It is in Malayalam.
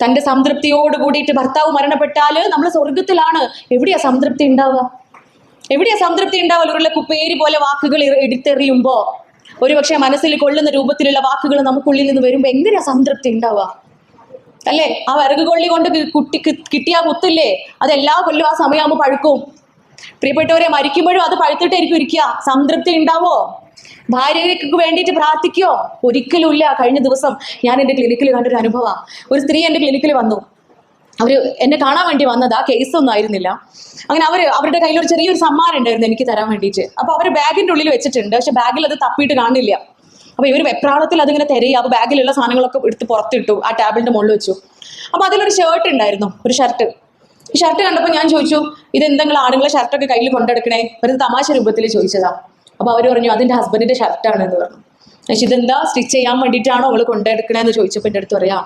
തന്റെ സംതൃപ്തിയോട് കൂടിയിട്ട് ഭർത്താവ് മരണപ്പെട്ടാല് നമ്മൾ സ്വർഗത്തിലാണ്. എവിടെയാ സംതൃപ്തി ഉണ്ടാവുക? എവിടെയാ സംതൃപ്തി ഉണ്ടാവുക? ഉരുള കുപ്പേരി പോലെ വാക്കുകൾ എടുത്തെറിയുമ്പോ, ഒരുപക്ഷെ മനസ്സിൽ കൊള്ളുന്ന രൂപത്തിലുള്ള വാക്കുകൾ നമുക്കുള്ളിൽ നിന്ന് വരുമ്പോ എങ്ങനെയാ സംതൃപ്തി ഉണ്ടാവുക? അല്ലേ? ആ വിറക് കൊള്ളി കൊണ്ട് കിട്ടിയ കുത്തില്ലേ, അതെല്ലാ കൊല്ലും ആ സമയമാകുമ്പോൾ പഴുക്കും. പ്രിയപ്പെട്ടവരെ, മരിക്കുമ്പോഴും അത് പഴുത്തിട്ടായിരിക്കും ഇരിക്കുക. സംതൃപ്തി ഉണ്ടാവോ? ഭാര്യയ്ക്ക് വേണ്ടിയിട്ട് പ്രാർത്ഥിക്കോ? ഒരിക്കലും ഇല്ല. കഴിഞ്ഞ ദിവസം ഞാൻ എൻ്റെ ക്ലിനിക്കിൽ കണ്ടൊരു അനുഭവം. ഒരു സ്ത്രീ എൻ്റെ ക്ലിനിക്കിൽ വന്നു. അവര് എന്നെ കാണാൻ വേണ്ടി വന്നതാ, കേസൊന്നും ആയിരുന്നില്ല. അങ്ങനെ അവരുടെ കയ്യിൽ ഒരു ചെറിയൊരു സമ്മാനം ഉണ്ടായിരുന്നു എനിക്ക് തരാൻ വേണ്ടിയിട്ട്. അപ്പൊ അവർ ബാഗിന്റെ ഉള്ളിൽ വെച്ചിട്ടുണ്ട്, പക്ഷെ ബാഗിൽ അത് തപ്പിയിട്ട് കാണില്ല. അപ്പൊ ഇവർ വെപ്രാളത്തിൽ അതിങ്ങനെ തിരയുക. അപ്പൊ ബാഗിലുള്ള സാധനങ്ങളൊക്കെ എടുത്ത് പുറത്തിട്ടു, ആ ടേബിളിന്റെ മുകളിൽ വെച്ചു. അപ്പൊ അതിലൊരു ഷർട്ട് ഉണ്ടായിരുന്നു, ഒരു ഷർട്ട്. ഈ ഷർട്ട് കണ്ടപ്പോൾ ഞാൻ ചോദിച്ചു, ഇത് എന്തെങ്കിലും ആണുങ്ങളെ ഷർട്ടൊക്കെ കയ്യിൽ കൊണ്ടെടുക്കണേ? ഒരു തമാശ രൂപത്തിൽ ചോദിച്ചതാ. അപ്പൊ അവർ പറഞ്ഞു, അതെന്റെ ഹസ്ബൻഡിന്റെ ഷർട്ടാണ് എന്ന് പറഞ്ഞു. പക്ഷെ ഇതെന്താ, സ്റ്റിച്ച് ചെയ്യാൻ വേണ്ടിയിട്ടാണോ അവള് കൊണ്ടെടുക്കണേന്ന് ചോദിച്ചപ്പോൾ എൻ്റെ അടുത്ത് പറയാ,